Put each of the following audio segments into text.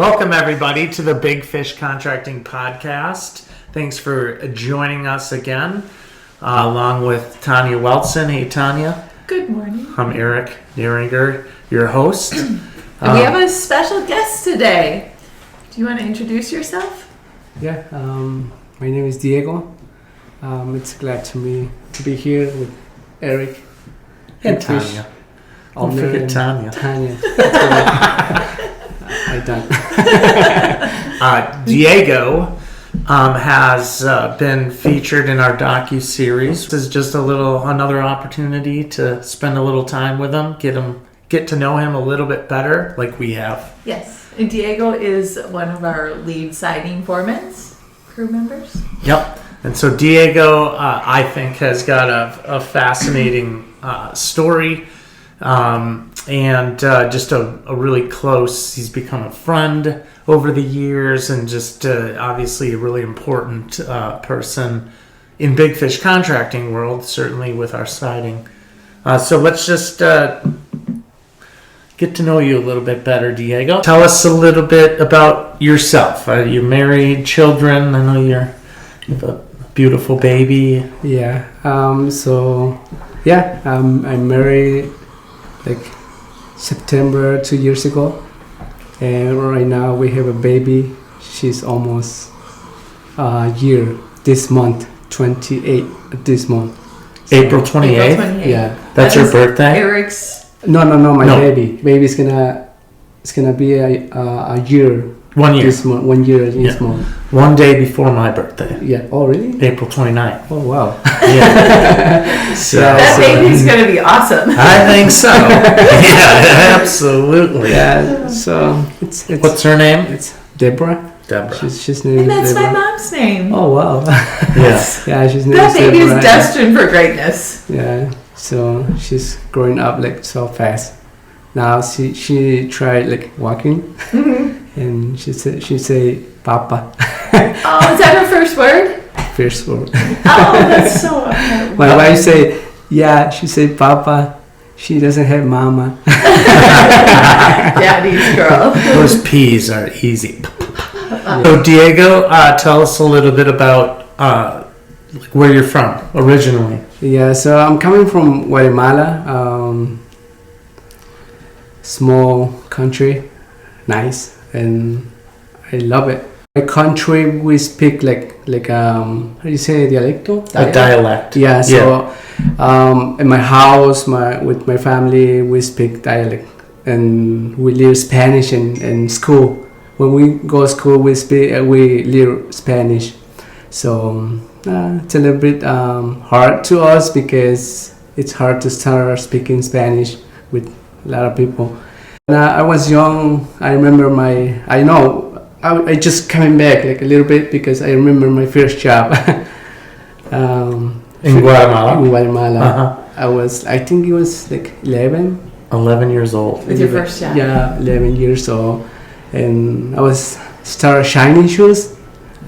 Welcome, everybody, to the Big Fish Contracting Podcast. Thanks for joining us again, along with Tanya Weltson. Hey, Tanya. Good morning. I'm Eric Nieringer, your host. And we have a special guest today. Do you want to introduce yourself? Yeah, my name is Diego. It's glad to be here with Eric And Tanya. Don't forget Tanya. Tanya. I done. Diego has been featured in our docu-series. This is just another opportunity to spend a little time with him, get to know him a little bit better, like we have. Yes. And Diego is one of our lead siding foremen, crew members. Yep. And so Diego, I think, has got a fascinating story. And just a really close, he's become a friend over the years, and just obviously a really important person in big fish contracting world, certainly with our siding. So let's just get to know you a little bit better, Diego. Tell us a little bit about yourself. Are you married, children? I know you have a beautiful baby. Yeah. I'm married like September 2 years ago, and right now we have a baby. She's almost a year this month, 28 this month. So, April 28th? Yeah. That's your birthday? Eric's. No, my baby's gonna be a year. 1 year. This month, 1 year this month. One day before my birthday. Yeah. Oh, really? April 29th. Oh, wow. Yeah. That baby's going to be awesome. I think so. Yeah, absolutely. Yeah. So it's what's her name? It's Deborah. She's named And that's Deborah. my mom's name. Oh, wow. Yes. Yeah, she's named That baby Deborah. is destined for greatness. Yeah. So she's growing up like so fast. Now she tried like walking, and she say Papa. Oh, is that her first word? First word. Oh, that's so. My wife say, yeah. She say Papa. She doesn't have Mama. Daddy's girl. Those P's are easy. So Diego, tell us a little bit about where you're from originally. Yeah. So I'm coming from Guatemala. Small country, nice, and I love it. My country, we speak like how do you say dialecto? A dialect. Yeah. So in my house, with my family, we speak dialect, and we learn Spanish in school. When we go to school, we learn Spanish. So it's a little bit hard to us because it's hard to start speaking Spanish with a lot of people. When I was young, I remember I just coming back like a little bit because I remember my first job. In Guatemala? In Guatemala. Uh-huh. I think it was like 11. 11 years old. With your first job? Yeah, 11 years old. And I was start shining shoes.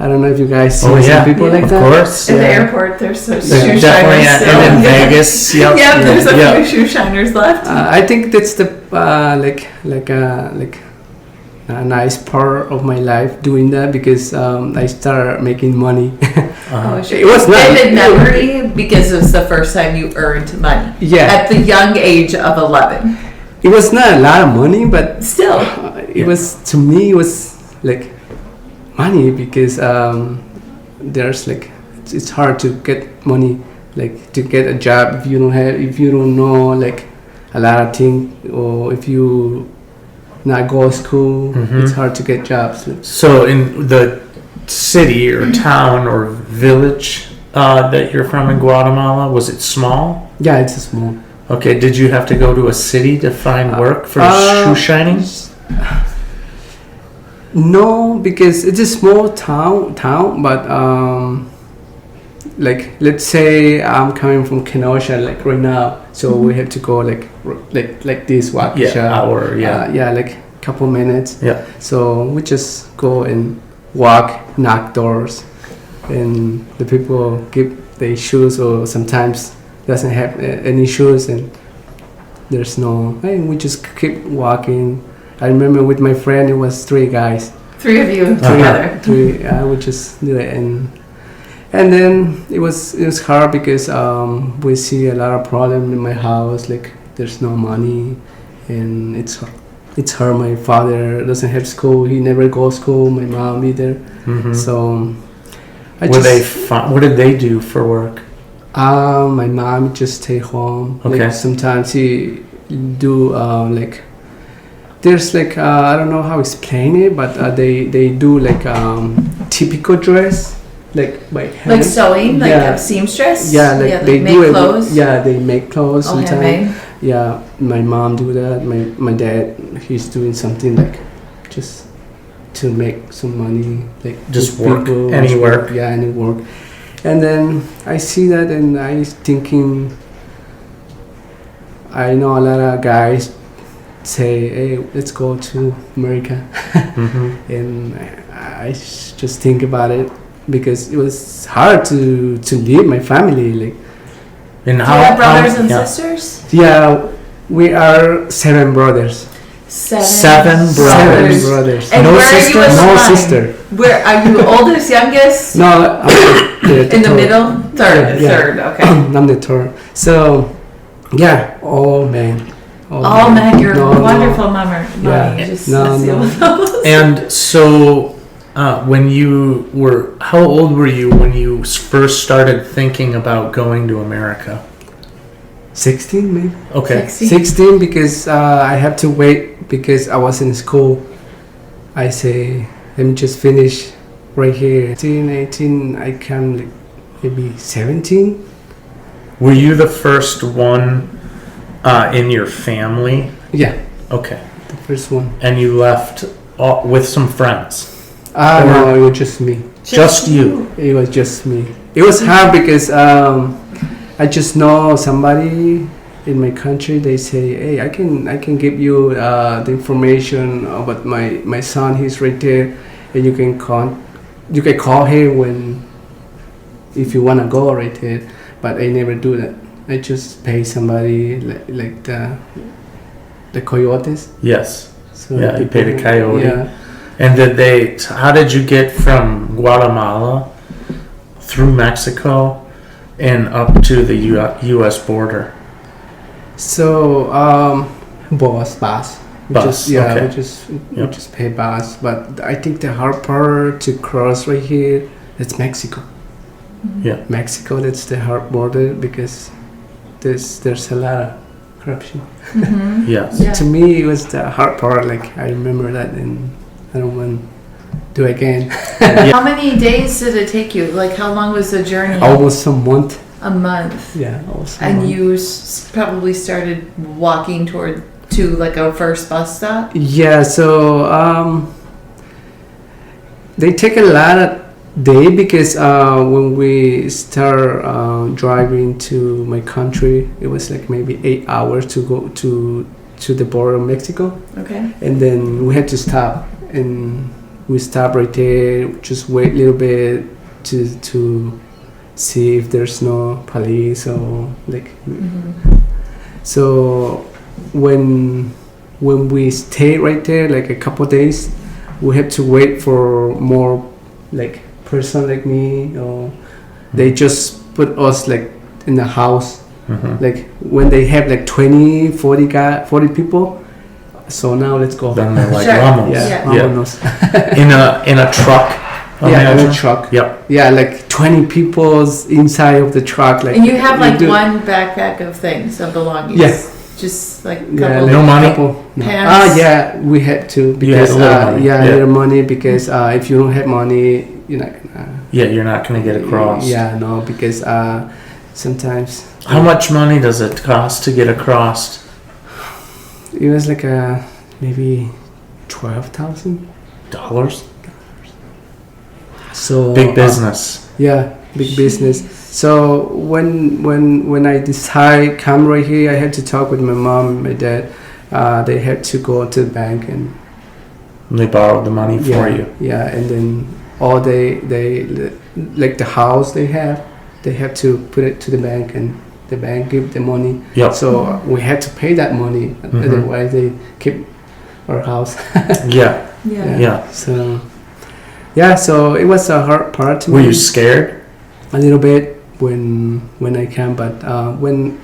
I don't know if you guys see some people like that. Of course. At the airport, there's some shoe shiners. Definitely, and in Vegas. Yep. Yeah, there's a few shoe shiners left. I think that's the like a nice part of my life doing that because I started making money. Oh, sure. It was not vivid memory because it was the first time you earned money. Yeah. At the young age of 11. It was not a lot of money, but Still. It was, to me, it was like money because there's like it's hard to get money, like to get a job if you don't know like a lot of things, or if you not go to school, it's hard to get jobs. So in the city or town or village that you're from in Guatemala, was it small? Yeah, it's small. Okay, did you have to go to a city to find work for shoe shining? No, because it's a small town, but like let's say I'm coming from Kenosha like right now, so we have to go like this walk. Hour, like a couple minutes. Yeah. So we just go and walk, knock doors, and the people give their shoes, or sometimes doesn't have any shoes, and there's no. And we just keep walking. I remember with my friend, it was 3 guys. 3 of you together. 3. I would just do it, and then it was hard because we see a lot of problem in my house. Like there's no money, and it's hard. My father doesn't have school. He never goes school. My mom either. Mm-hmm. So What did they do for work? My mom just stay home. Okay. Like sometimes he do like there's like I don't know how to explain it, but they do like typical dress like by hand. Like sewing, like Yeah. a seamstress? Yeah, like they make do clothes? it. Yeah, they make clothes Oh, sometimes. handmade? Yeah, my mom do that. My dad, he's doing something like just to make some money, like Just with work, people, any just work. Yeah, any work. And then I see that, and I was thinking, I know a lot of guys say, "Hey, let's go to America," Mm-hmm. and I just think about it because it was hard to leave my family. Like, And Do you have brothers and yeah. sisters? yeah, we are 7 brothers. 7. 7 7 brothers. brothers. And No where sister? are you No assigned? sister. Where are you? Oldest, youngest? No, I'm In the third. middle? Third. Yeah. Third. Okay. I'm the third. So, yeah, all men. Oh man, you're No, a no. wonderful mummer. Yeah. Mommy, just No, deal no. with those. And so, when you were, how old were you when you first started thinking about going to America? 16 maybe. Okay. 16 because I have to wait because I was in school. I say, let me just finish right here. 18, 18, I can like maybe 17. Were you the first one in your family? Yeah, Okay. the first one. And you left with some friends? No, it was just me. Just you? It was just me. It was hard because I just know somebody in my country. They say, "Hey, I can give you the information about my son. He's right there, and you can call him when if you wanna go right there." But I never do that. I just pay somebody like the coyotes. Yes. So Yeah, you paid a people- coyote. Yeah. And how did you get from Guatemala through Mexico and up to the U.S. border? So, bus. Bus, We okay. we Yep. just pay bus. But I think the hard part to cross right here, it's Mexico. Yeah. Mexico, that's the hard border because there's a lot of corruption. Mm-hmm. Yes. Yeah. To me, it was the hard part. Like I remember that, and I don't want to do it again. How many days did it take you? Like, how long was the journey? Almost a month. A month. Yeah, almost. a And month. you probably started walking to like a first bus stop? Yeah, so they take a lot of day because when we start driving to my country, it was like maybe 8 hours to go to the border of Mexico, Okay. and then we had to stop, and we stop right there, just wait a little bit to see if there's no police or like. Mm-hmm. So when we stay right there like a couple days, we have to wait for more like person like me, or they just put us like in the house. Mhm. Like when they have like 20 40 people, so now let's go. Then they're like, Sure. vamos. Yeah, Yeah. vámonos. In a truck. Yeah, in imagine? a truck. Yep. Yeah, like 20 people's inside of the truck. Like And you have like do- one backpack of things, of belongings. Yeah. Just like a Yeah, couple. like No money? couple- no. Pants? Yeah, we had to You had because a little money, yeah, yeah. a little money because if you don't have money, you're not gonna. Yeah, you're not going to get across. Yeah, no, because sometimes How much money does it cost to get across? it was like maybe 12,000. Dollars? So Big business. Yeah, big business. So when I decide come right here, I had to talk with my mom and my dad. They had to go to the bank and They borrowed the money for you. Yeah, and then all they like the house they have to put it to the bank, and the bank give the money. Yep. So we had to pay that money. Mhm. Otherwise, they keep our house. Yeah. Yeah. So so it was a hard part to Were me. you scared? A little bit when I came, but when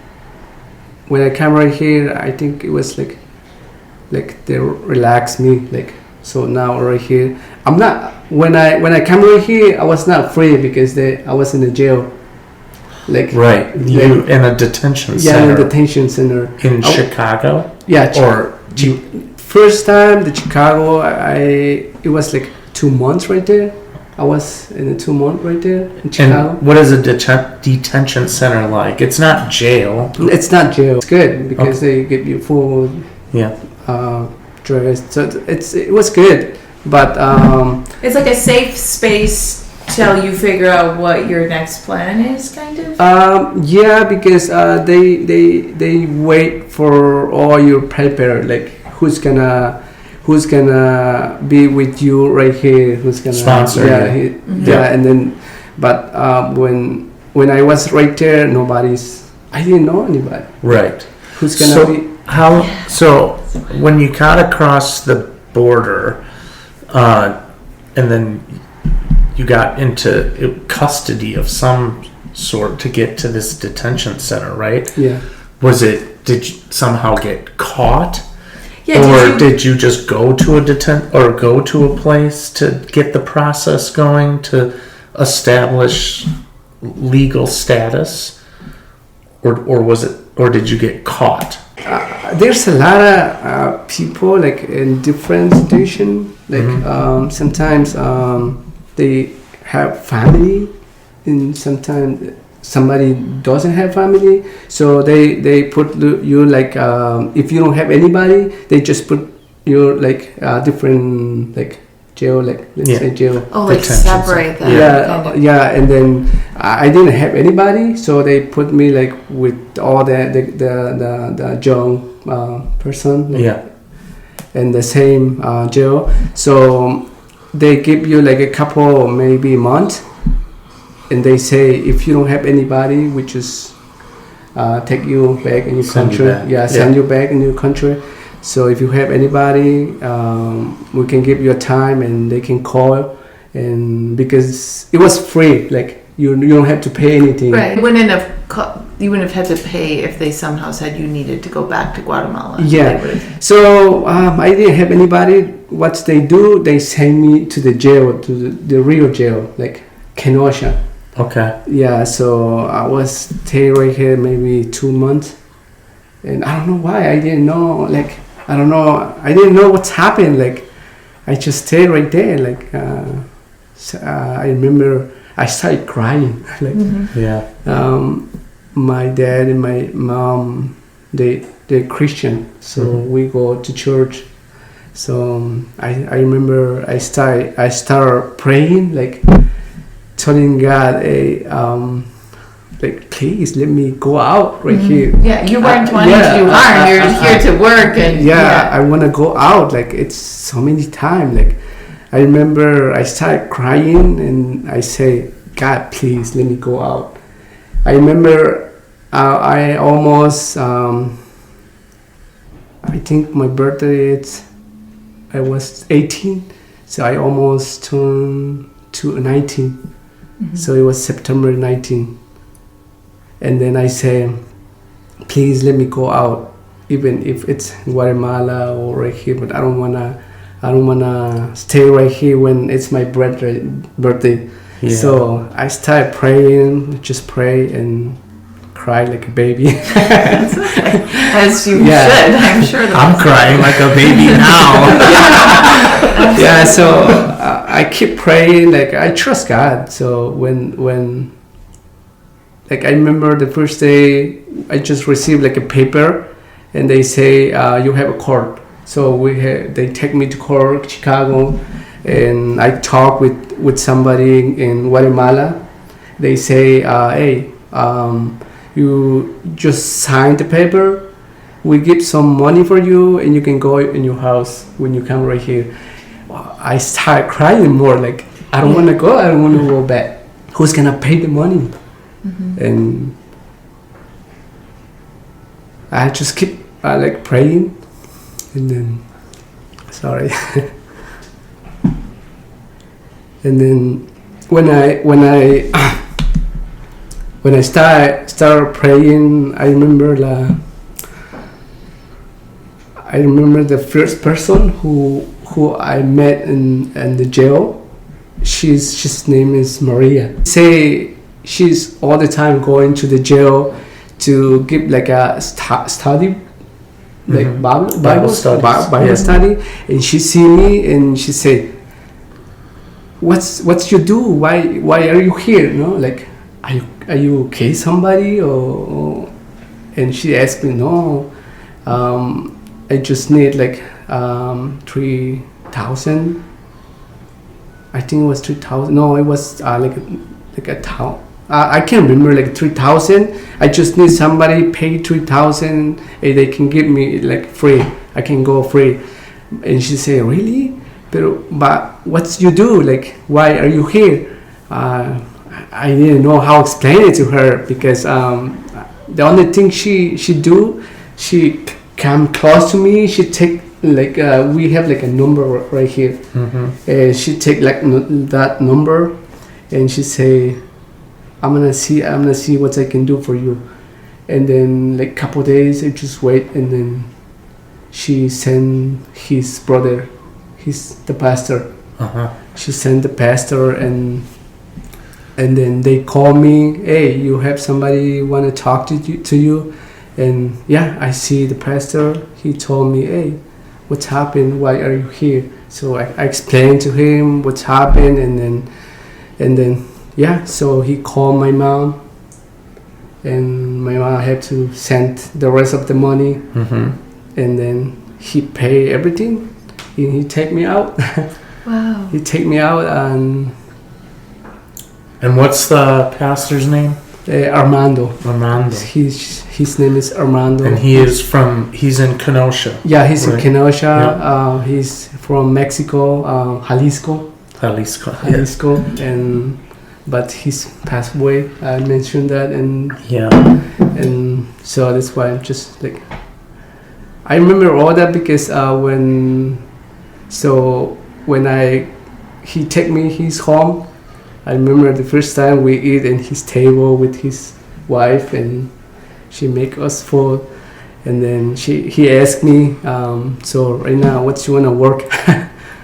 I came right here, I think it was like they relaxed me, like. So now right here, I'm not. When I came right here, I was not free because I was in the jail. Like Right. You in a detention center. Yeah, in a detention center in Chicago. Yeah. Or first time the Chicago, it was like 2 months right there. I was in a 2 month right there in Chicago. And what is a detention center like? It's not jail. It's not jail. It's good because they give you food. Yeah. Dress. So it was good, but it's like a safe space till you figure out what your next plan is, kind of. Yeah, because they wait for all your paper, like who's gonna be with you right here, who's gonna sponsor. Yeah, and then, but when I was right there, I didn't know anybody. Right. Who's gonna be? So when you got across the border, and then you got into custody of some sort to get to this detention center, right? Yeah. Did you somehow get caught? Yeah, or did you just go to go to a place to get the process going to establish legal status? Or did you get caught? There's a lot of people like in different situations. Like sometimes they have family, and sometimes somebody doesn't have family. So they put you like if you don't have anybody, they just put you like different like jail, like let's say jail. Oh, like separate them. Yeah, and then I didn't have anybody, so they put me like with all the young person. Like, in the same jail. So they give you like a couple, maybe months, and they say if you don't have anybody, we just take you back in your country. Send you back in your country. So if you have anybody, we can give you a time and they can call, and because it was free, like you don't have to pay anything. Right. You wouldn't have had to pay if they somehow said you needed to go back to Guatemala. Yeah. So I didn't have anybody. What they do, they send me to the jail, to the real jail, like Kenosha. Okay. Yeah. So I was stay right here maybe 2 months, and I don't know why I didn't know. Like I don't know. I didn't know what's happened. Like I just stayed right there. Like I remember I started crying. Like my dad and my mom, they're Christian, so we go to church. So I remember I start praying, like telling God, like please let me go out right here. Yeah, you weren't wanting to do harm. You're here to work and I want to go out. Like it's so many times. Like I remember I started crying and I say, God, please let me go out. I remember I almost I think my birthday I was 18, so I almost turned to 19. So it was September 19, and then I say, please let me go out, even if it's Guatemala or right here, but I don't wanna stay right here when it's my birthday. Yeah. So I started praying, just pray and cry like a baby. As you should, I'm sure. I'm crying like a baby now. Yeah, so I keep praying, like I trust God. So when like I remember the first day I just received like a paper and they say you have a court. So they take me to court, Chicago, and I talk with somebody in Guatemala. They say, hey, you just sign the paper, we give some money for you and you can go in your house when you come right here. I start crying more, like I don't want to go back. Who's gonna pay the money? And I just keep like praying, and then Sorry. And then when I start praying, I remember the first person who I met in the jail. She's name is Maria. Say she's all the time going to the jail to give like a study, like Bible study, and she see me and she say, "What's you do? Why are you here? No, like are you okay, somebody or?" And she asked me, "No, I just need like 3,000. I think it was 3,000. No, it was like a town. I can't remember, like 3,000. I just need somebody pay 3,000 and they can give me like free. I can go free." And she said, "Really? But what you do? Like, why are you here?" I didn't know how to explain it to her because the only thing she do, she come close to me. She take like we have like a number right here. She take like that number, and she say, I'm gonna see what I can do for you." And then like couple days, I just wait, and then she send his brother, he's the pastor. She sent the pastor, and then they call me, "Hey, you have somebody want to talk to you?" And yeah, I see the pastor. He told me, "Hey, what's happened? Why are you here?" So I explained to him what's happened, and then yeah, so he called my mom, and my mom had to send the rest of the money, and then he pay everything, and he take me out. Wow. He take me out, and what's the pastor's name? Armando. Armando. His name is Armando. And he's in Kenosha. Yeah, he's right? in Kenosha. Yeah. He's from Mexico, Jalisco. Jalisco. But he's passed away. I mentioned that, and so that's why I'm just like, I remember all that because when he take me his home, I remember the first time we eat in his table with his wife, and she make us food, and then he asked me, "So right now, what you wanna work?"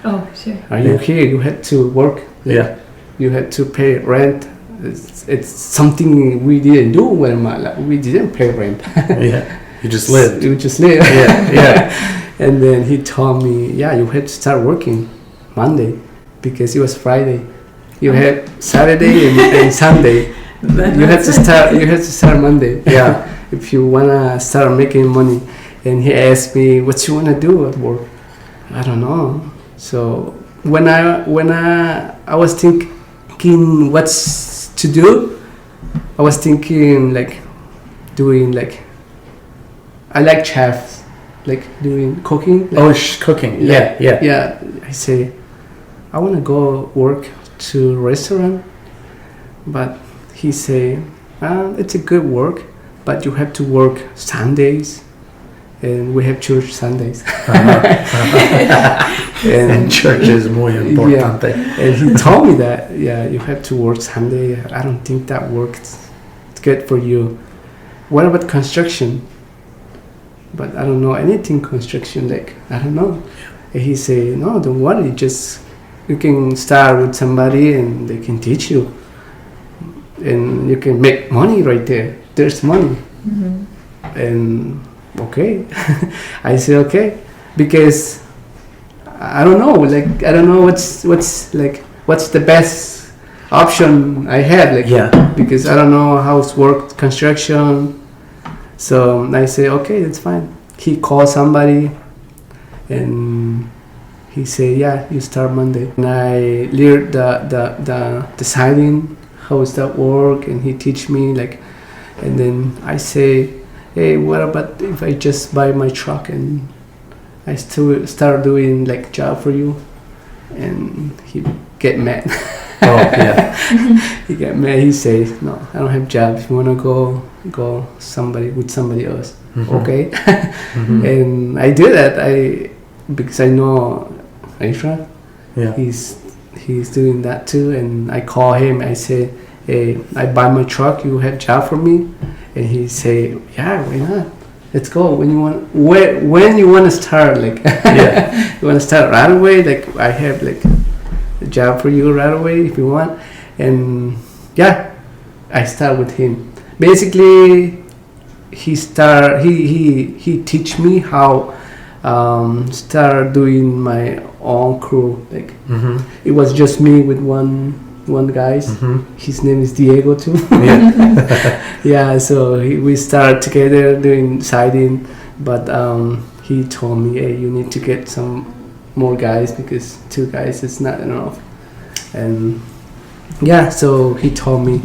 Oh, sure. Are you here? You had to work. Yeah. You had to pay rent. It's something we didn't do in Guatemala. We didn't pay rent. Yeah. You just lived. You just live. Yeah. And then he told me, "Yeah, you had to start working Monday because it was Friday. You had Saturday and Sunday. You had to start Monday. Yeah. If you wanna start making money." And he asked me, "What you wanna do at work?" I don't know. So when I was thinking what's to do, I was thinking like doing like, I like chefs, like doing cooking. Like, Cooking. Yeah. Yeah. I say, I wanna go work to restaurant, but he say, it's a good work, but you have to work Sundays, and we have church Sundays. And church is muy importante. Yeah. And he told me that, yeah, you have to work Sunday. I don't think that works. It's good for you. What about construction? But I don't know anything construction, like, I don't know. And he say, "No, don't worry, just you can start with somebody and they can teach you, and you can make money right there. There's money." And okay. I say okay, because I don't know, like, I don't know what's the best option I have, like, because I don't know how it's worked construction. So I say, okay, that's fine. He called somebody, and he said, "Yeah, you start Monday." And I learned the siding, how does that work, and he teach me, like, and then I say, "Hey, what about if I just buy my truck and I still start doing like job for you?" And he get mad. He get mad. He says, "No, I don't have job. If you wanna go with somebody else." Okay. And I do that. because I know Aisha, Yeah. he's doing that too, and I call him. I say, hey, I buy my truck. You have job for me, and he say, yeah, why not? Let's go. When you want to start, like, Yeah. you want to start right away. Like, I have like a job for you right away if you want, and yeah, I start with him. Basically, he teach me how start doing my own crew. Like, Mm-hmm. it was just me with one guys. Mm-hmm. His name is Diego too. Yeah. Yeah, so we start together doing siding, but he told me, hey, you need to get some more guys because 2 guys is not enough. And yeah, so he told me.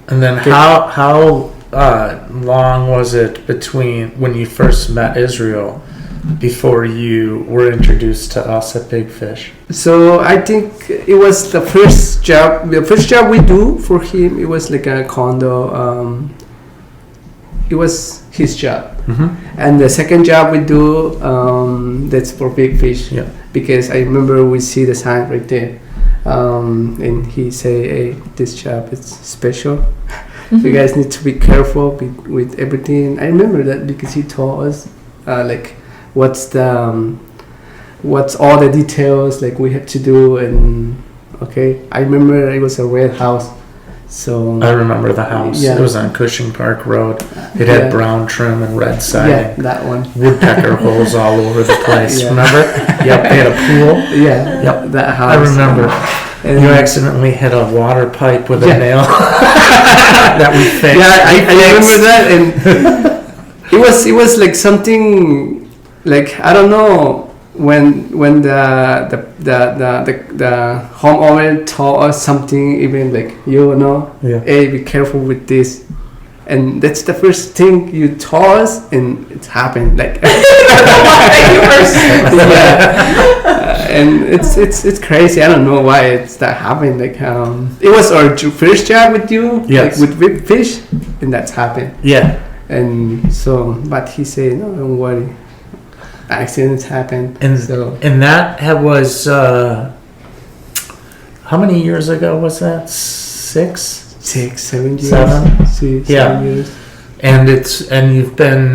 And then Okay. how long was it between when you first met Israel before you were introduced to us at Big Fish? So I think it was the first job. The first job we do for him, it was like a condo. It was his job, Mm-hmm. and the second job we do, that's for Big Fish. Yeah. Because I remember we see the sign right there, and he say, "Hey, this job is special. You guys need to be careful with everything." I remember that because he told us, like, what's all the details like we have to do, and okay, I remember it was a red house, so I remember the house. Yeah. It was on Cushing Park Road. It had Yeah. brown trim and red yeah, siding. that one, Woodpecker holes all over the place. Yeah. Remember? Yep. They had a pool. yeah, Yep. that house. I remember. And You accidentally hit a water pipe with a Yeah. nail that we fixed. Yeah, I We remember fixed. that, and it was like something like I don't know when the homeowner told us something, even like, you know, Yeah. hey, be careful with this, and that's the first thing you told us, and it happened like. Yeah. And it's crazy. I don't know why it's that happened. Like it was our first job with you, Yes. like with Big Fish, and that's happened. Yeah. And so, but he said, no, don't worry. Accidents happen. And so and that was how many years ago was that? 6? 6, 7 years. 7? 6, Yeah. 7 years. And you've been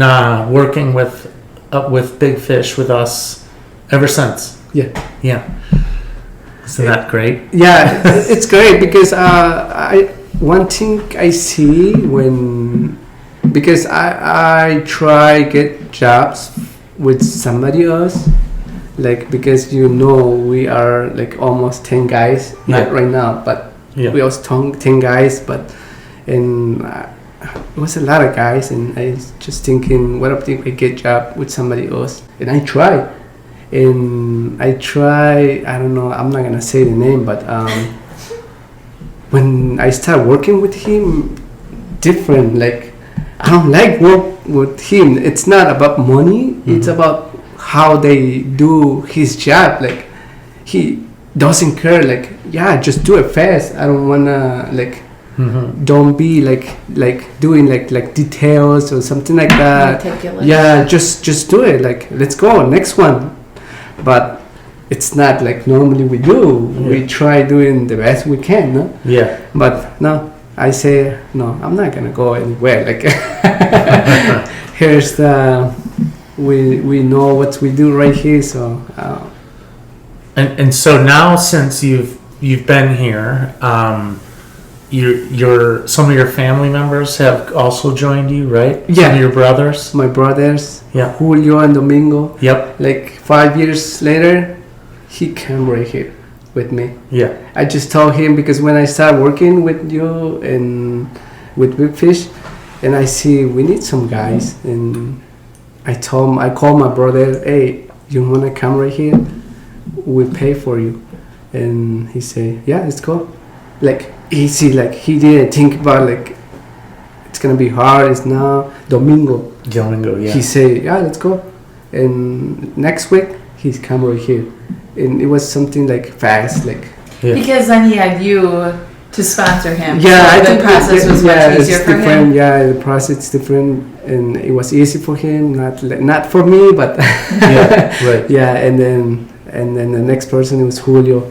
working with Big Fish with us ever since. Yeah. Yeah. Isn't that great? Yeah, it's great because one thing I see when, because I try get jobs with somebody else, like, because we are like almost 10 guys, Yeah. not right now, but Yeah. we was 10 guys, but and it was a lot of guys, and I was just thinking, what if I get job with somebody else? And I try, I don't know, I'm not gonna say the name, but when I start working with him, different, like, I don't like work with him. It's not about money, it's about how they do his job. Like, he doesn't care, like, yeah, just do it fast. I don't wanna, like, Mm-hmm. don't be like doing like details or something like that. Meticulous. Yeah, just do it, like, let's go next one. But it's not like normally we do. We Yeah. try doing the best we can, no? Yeah. But no, I say no, I'm not gonna go anywhere, like. Here's the we know what we do right here, so And so now, since you've been here, some of your family members have also joined you, right? Yeah. Some of your brothers. my brothers, Yeah. Julio and Domingo, Yep. like 5 years later, he came right here with me. Yeah. I just told him, because when I start working with you and with Big Fish, and I see we need some guys, and I called my brother, hey, you wanna come right here? We pay for you. And he said, yeah, let's go. Like, easy, like, he didn't think about, like, it's gonna be hard. It's now Domingo. Domingo, yeah. He said, yeah, let's go. And next week, he's come right here. And it was something like fast, like, Yeah. Because then he had you to sponsor him. Yeah, so I the think process was yeah, much easier it's for different. him. Yeah, the process is different, and it was easy for him, not for me, but Yeah, right. yeah. And then the next person was Julio.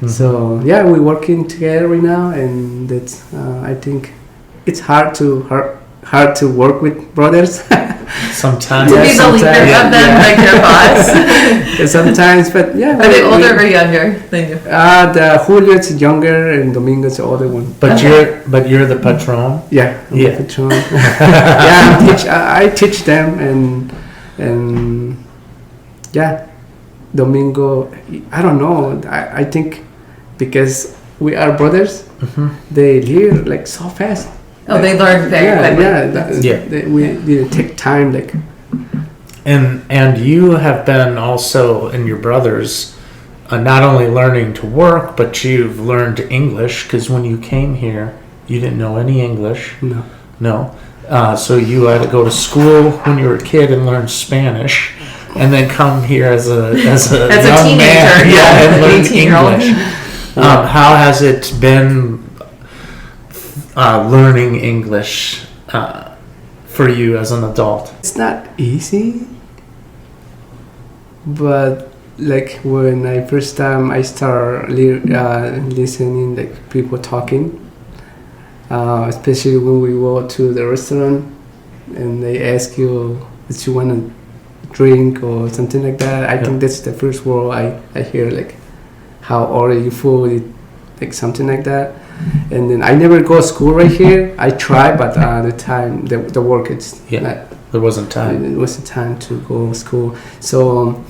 Mhm. So yeah, we're working together right now, and that's I think it's hard to work with brothers. Sometimes. To Yeah, be the leader sometimes, of them, yeah. like your boss. Sometimes, but yeah. Are they older or younger than you? The Julio is younger, and Domingo's the older one. But Okay. you're the patron. Yeah, I'm Yeah. the patron. Yeah, I teach them, and yeah, Domingo. I don't know. I think because we are brothers, Mhm. they learn like so fast. Oh, they learn very quickly. Yeah. We didn't take time. Like And you have been also, and your brothers, not only learning to work, but you've learned English, because when you came here, you didn't know any English. no. No. So you had to go to school when you were a kid and learn Spanish, and then come here as a As a young teenager, man, yeah, and learn 18-year-old. English. How has it been learning English for you as an adult? It's not easy, but like when I first time I start listening like people talking, especially when we go to the restaurant and they ask you if you want to drink or something like that. I think that's the first word I hear, like how order you food, like something like that. And then I never go to school right here. I try, but the time, the work, it's not, There wasn't time. it wasn't time to go to school. So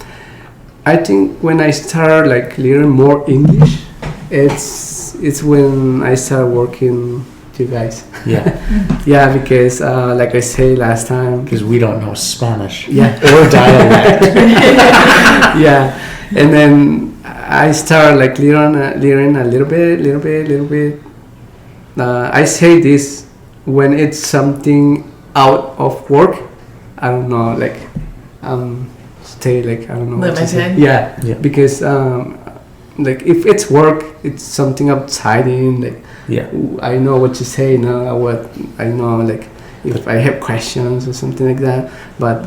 I think when I start like learning more English, it's when I start working with you guys. Yeah, Yeah, because like I say last time, because we don't know Spanish. yeah, Or dialect. yeah, and then I start like learning a little bit. I say this when it's something out of work. I don't know, like stay like I don't know what to say. Limited? Yeah, Yeah. because like if it's work, it's something outside in like Yeah. I know what you say now. What I know, like if I have questions or something like that. But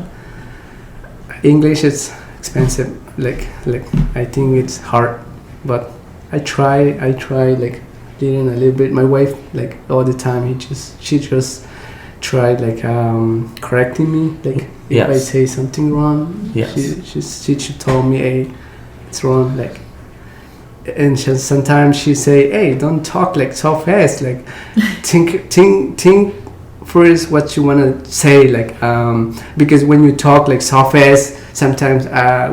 English is expensive. Like I think it's hard. But I try like learning a little bit. My wife like all the time. She just tried like correcting me. Like if I Yes. say something wrong, Yes. she told me, hey, it's wrong. Like. And sometimes she say, "Hey, don't talk like so fast. Like, think first what you wanna say. Like, because when you talk like so fast, sometimes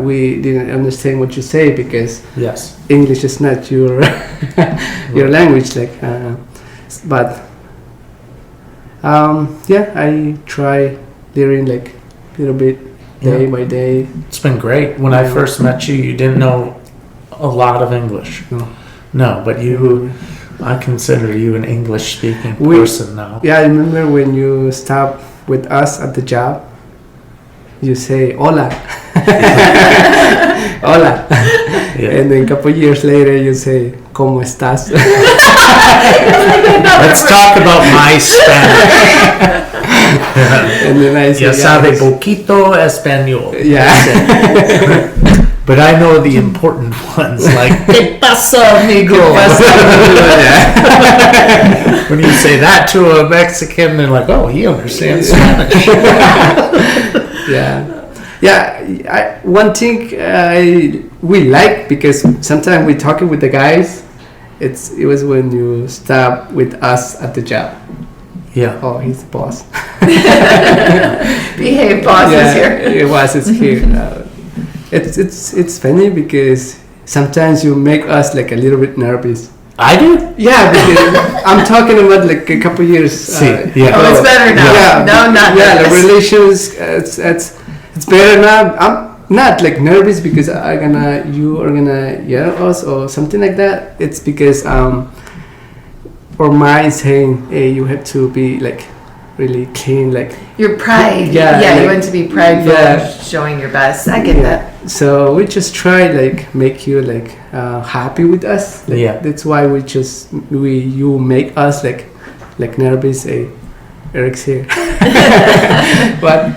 we didn't understand what you say because Yes. English is not your your language. Like, but yeah, I try learning like a little bit day by day. It's been great. When I Yeah. first met you, you didn't know a lot of English. No. No, but I consider you an English-speaking We- person now. Yeah, I remember when you stop with us at the job, you say hola. Hola. Yeah. And then a couple years later you say, ¿Cómo estás? Let's talk about my Spanish. And then I say, Ya sabe yes. poquito español. Yeah. But I know the important ones, like "¿Qué pasa, amigo?" When you say that to a Mexican, they're like, "Oh, he understands Spanish." Yeah. Yeah, one thing we like, because sometimes we talking with the guys, it was when you stop with us at the job. Yeah. Oh, he's the boss. Behave, boss is here. It was, it's here. It's funny because sometimes you make us like a little bit nervous. I do? Yeah, because I'm talking about like a couple years. Yeah. Oh, it's better now. Yeah, No, not yeah. The nervous. relations, it's better now. I'm not like nervous because you are gonna yell us or something like that. It's because our mind saying, hey, you have to be like really clean, like Your pride. Yeah, Yeah, you like- want to be prideful, Yeah. showing your best. I get that. So we just try like make you like happy with us. Like, Yeah. that's why you make us like nervous. Hey, Eric's here. But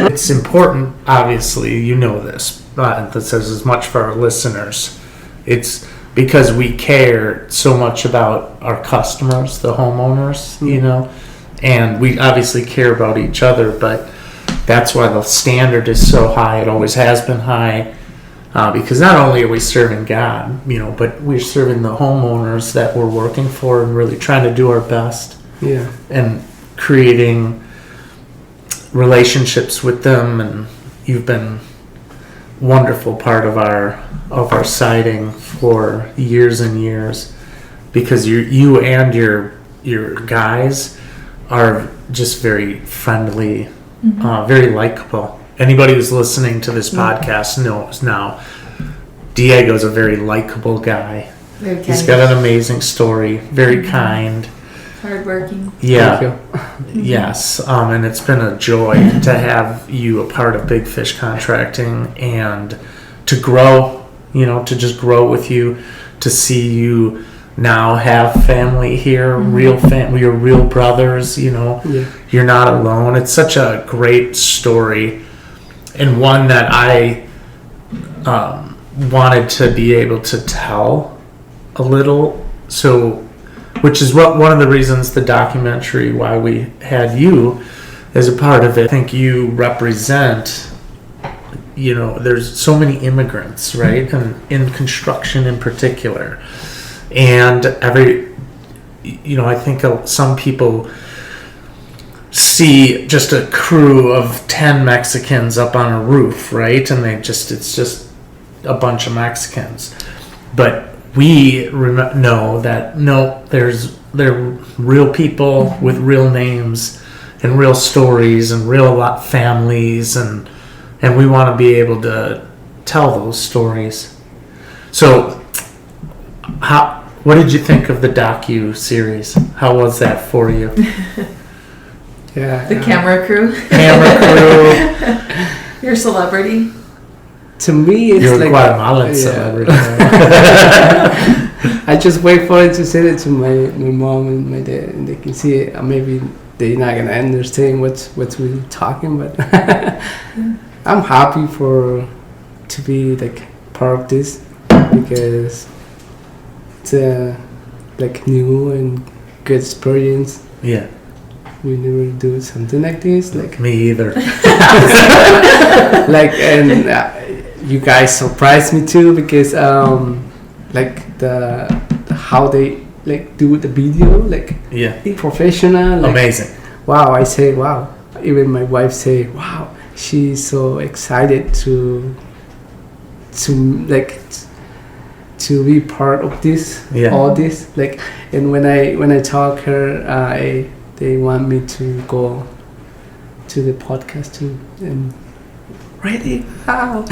It's important, obviously, you know this, but this is as much for our listeners. It's because we care so much about our customers, the homeowners, you know, and we obviously care about each other, but that's why the standard is so high. It always has been high, because not only are we serving God, you know, but we're serving the homeowners that we're working for and really trying to do our best yeah, and creating relationships with them. And you've been wonderful part of our siding for years and years, because you and your guys are just very friendly, very likable. Anybody who's listening to this podcast knows now Diego's a very likable guy. Very He's kind. got an amazing story, very kind. Hardworking. Yeah. thank you. Yes, and it's been a joy to have you a part of Big Fish Contracting and to grow, you know, to just grow with you, to see you now have family here, real family, you're real brothers, you know, Yeah, you're not alone. It's such a great story, and one that I wanted to be able to tell a little, so which is what one of the reasons the documentary, why we had you as a part of it. I think you represent, you know, there's so many immigrants, right, and in construction in particular, and you know, I think some people see just a crew of 10 Mexicans up on a roof, right, and it's just a bunch of Mexicans, but we know that no, they're real people with real names and real stories and real families, and we want to be able to tell those stories. So, what did you think of the docu-series? How was that for you? yeah. The camera crew. Camera crew. Your celebrity. To me, it's You're a like Guatemalan yeah. celebrity. I just wait for it to say it to my mom and my dad, and they can see it. Maybe they're not gonna understand what's we're talking, but I'm happy to be like part of this, because it's like new and good experience. Yeah, We never do something like this, like me either. like, and you guys surprised me too, because like the how they like do the video, like Yeah, professional, like, amazing. wow. I say wow. Even my wife say wow. She's so excited to like to be part of this, Yeah. all this, like. And when I talk her, they want me to go to the podcast too, and really wow.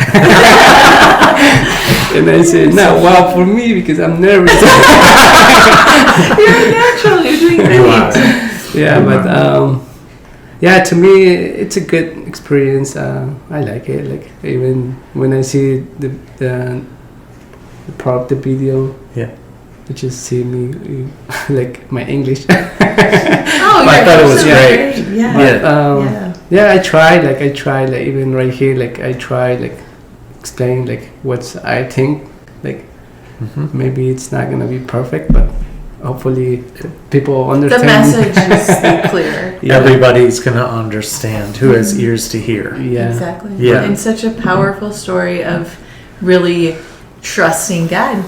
And I said no, wow for me, because I'm nervous. You're natural. You're doing You great. are. Yeah, but yeah, to me it's a good experience. I like it. Like, even when I see the part of the video, Yeah. you just see me like my English. Oh, I thought it was so great. Yeah. Yeah. Yeah. I tried like even right here, like I try like explain like what I think, like Mhm. maybe it's not gonna be perfect, but hopefully people The understand. message is clear. Yeah. Everybody's gonna understand who has ears to hear. Yeah. Exactly. Yeah. And such a powerful story of really trusting God.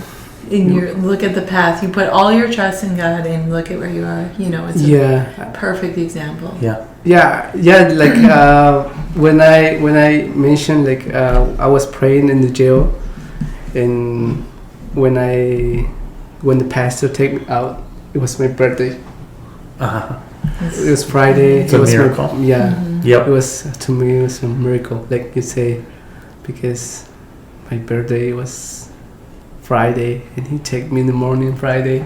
In your look at the path, you put all your trust in God, and look at where you are. You know, it's a Yeah. perfect example. Yeah. Yeah, like when I mentioned like I was praying in the jail, and when the pastor take me out, it was my birthday. Uh-huh. It was Friday. It's a it was miracle. Yeah, Mhm. Yep. it was, to me it was a miracle, like you say, because my birthday was Friday, and he take me in the morning Friday.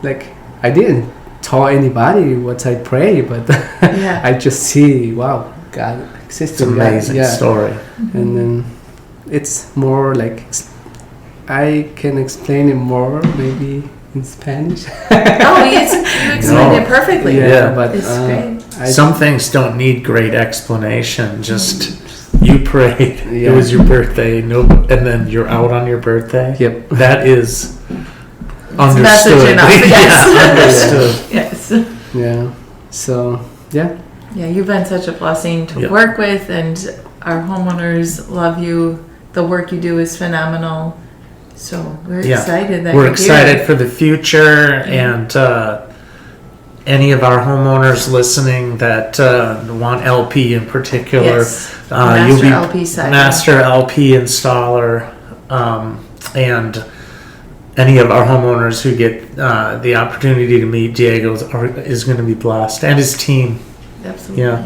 Like, I didn't tell anybody what I pray, but Yeah. I just see, wow, God exists. It's an amazing story. And then it's more like I can explain it more maybe in Spanish. Oh, you explained it perfectly. Yeah. but It's great. Some things don't need great explanation. Just you prayed. Yeah. It was your birthday. And then you're out on your birthday. Yep. That is Message understood. enough. Yes. Yeah, understood. Yes. Yeah. So yeah. Yeah, you've been such a blessing to Yeah. work with, and our homeowners love you. The work you do is phenomenal. So we're Yeah. excited that We're you're excited here. for the future, and any of our homeowners listening that want LP in particular, Yes. you'll be Master LP side. Master LP installer, and any of our homeowners who get the opportunity to meet Diego is going to be blessed, and his team. Absolutely. Yeah.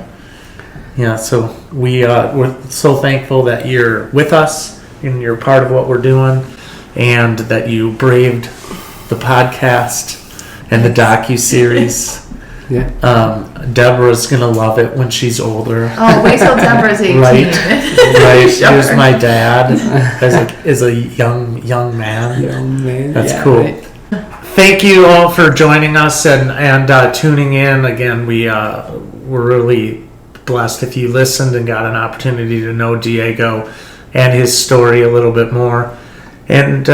Yeah, so we're so thankful that you're with us and you're part of what we're doing, and that you braved the podcast and the docu-series. Yeah. Deborah's gonna love it when she's older. Oh, wait till Deborah's 18. Right. Right. Sure. Here's my dad as a young man. Young man. That's Yeah, cool. right. Thank you all for joining us and tuning in. Again, we're really blessed if you listened and got an opportunity to know Diego and his story a little bit more. And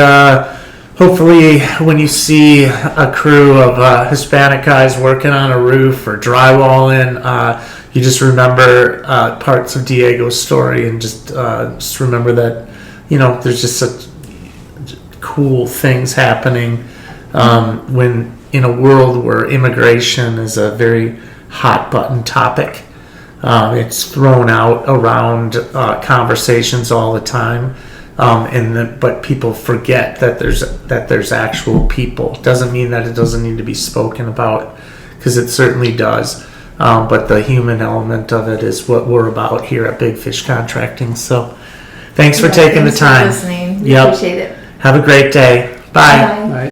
hopefully when you see a crew of Hispanic guys working on a roof or drywalling, you just remember parts of Diego's story, and just remember that, there's just such cool things happening when in a world where immigration is a very hot button topic. It's thrown out around conversations all the time, but people forget that there's actual people. Doesn't mean that it doesn't need to be spoken about, because it certainly does. But the human element of it is what we're about here at Big Fish Contracting. So, thanks for taking the time. Thanks for listening. We Yep. appreciate it. Have a great day. Bye. Bye. Right.